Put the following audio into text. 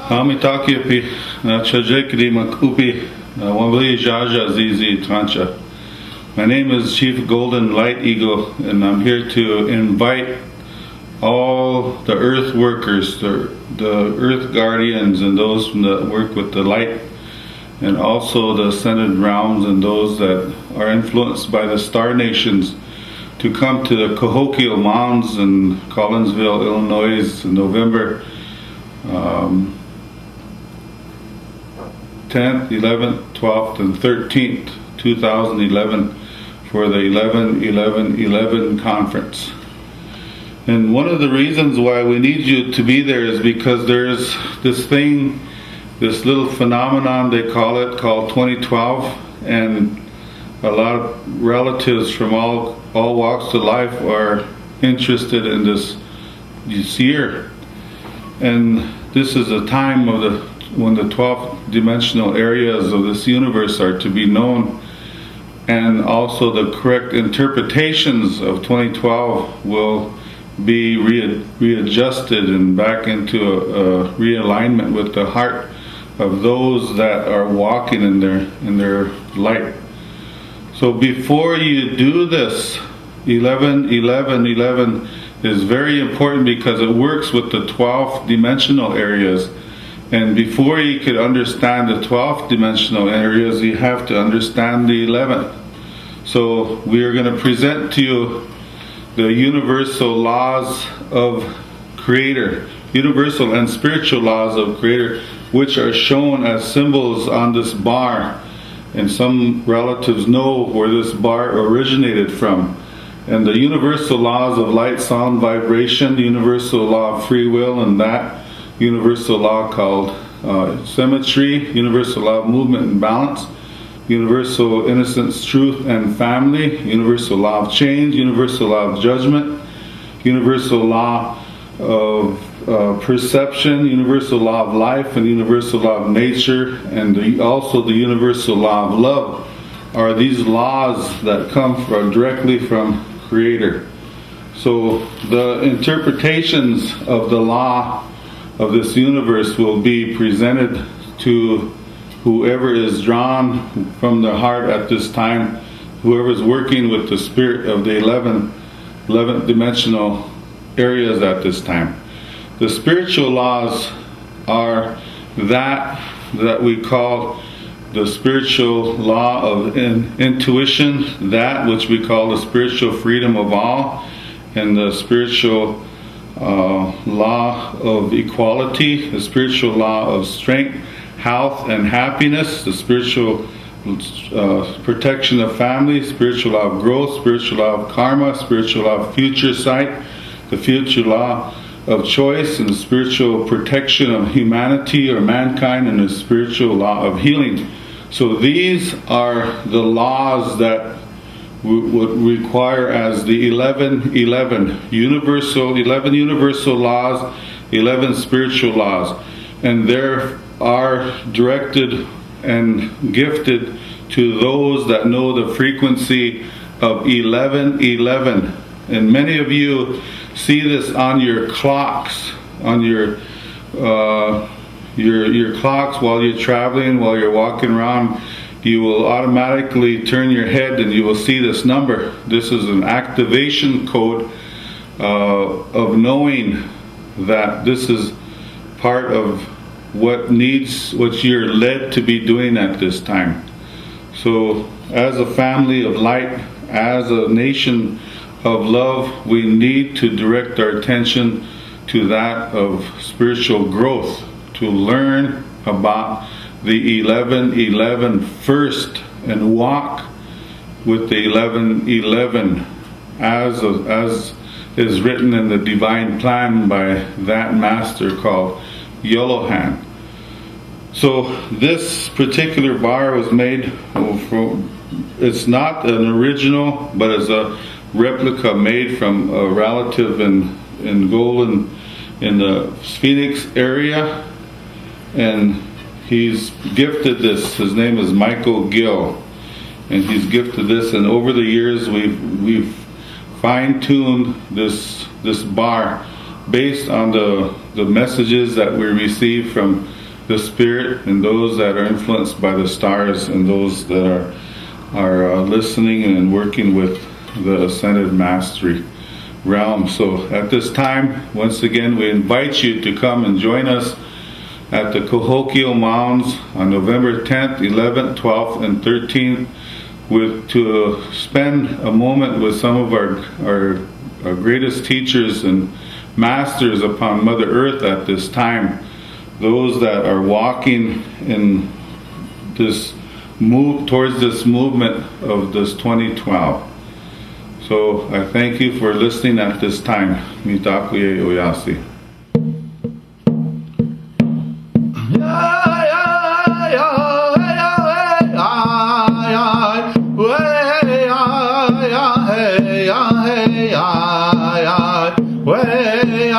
Hamitakipi Chajekri Makupi Wambli Jaja Zizi Trancha. My name is Chief Golden Light Eagle, and I'm here to invite all the earth workers, the earth guardians, and those that work with the light, and also the ascended realms and those that are influenced by the star nations, to come to the Cahokia Mounds in Collinsville, Illinois, in November 10th, 11th, 12th, and 13th, 2011, for the 11-11-11 conference. And one of the reasons why we need you to be there is because there's this thing, this little phenomenon they call it, called 2012, and a lot of relatives from all walks of life are interested in this year. And this is a time of when the 12 dimensional areas of this universe are to be known, and also the correct interpretations of 2012 will be readjusted and back into a realignment with the heart of those that are walking in their light. So before you do this, 11-11-11 is very important because it works with the 12 dimensional areas. And before you could understand the 12th dimensional areas, you have to understand the 11th. So we are going to present to you the universal laws of Creator, universal and spiritual laws of Creator, which are shown as symbols on this bar. And some relatives know where this bar originated from. And the universal laws of light, sound, vibration, the universal law of free will, and that universal law called symmetry, universal law of movement and balance, universal innocence, truth and family, universal law of change, universal law of judgment, universal law of perception, universal law of life, and universal law of nature, and also the universal law of love are these laws that come directly from Creator. So the interpretations of the law of this universe will be presented to whoever is drawn from the heart at this time, whoever is working with the spirit of the 11th dimensional areas at this time. The spiritual laws are that we call the spiritual law of intuition, that which we call the spiritual freedom of all, and the spiritual law of equality, the spiritual law of strength, health, and happiness, the spiritual protection of family, spiritual law of growth, spiritual law of karma, spiritual law of future sight, the future law of choice, and the spiritual protection of humanity or mankind, and the spiritual law of healing. So these are the laws that would require as the 11-11 universal, 11 universal laws, 11 spiritual laws, and they are directed and gifted to those that know the frequency of 11-11. And many of you see this on your clocks, on your clocks while you're traveling, while you're walking around. You will automatically turn your head and you will see this number. This is an activation code of knowing that this is part of what you're led to be doing at this time. So as a family of light, as a nation of love, we need to direct our attention to that of spiritual growth, to learn about the 11-11 first and walk with the 11-11 as is written in the divine plan by that master called Yellow Hand. So this particular bar was made it's not an original, but it's a replica made from a relative in Golden, in the Phoenix area, and he's gifted this. His name is Michael Gill, and He's gifted this. And over the years, we've fine-tuned this bar based on the messages that we receive from the Spirit, and those that are influenced by the stars, and those that are listening and working with the Ascended Mastery realm. So at this time, once again, we invite you to come and join us at the Cahokia Mounds on November 10th, 11th, 12th, and 13th, to spend a moment with some of our greatest teachers and masters upon Mother Earth at this time. Those that are walking in this towards this movement of this 2012. So I thank you for listening at this time. Mitakuye Oyasi. Way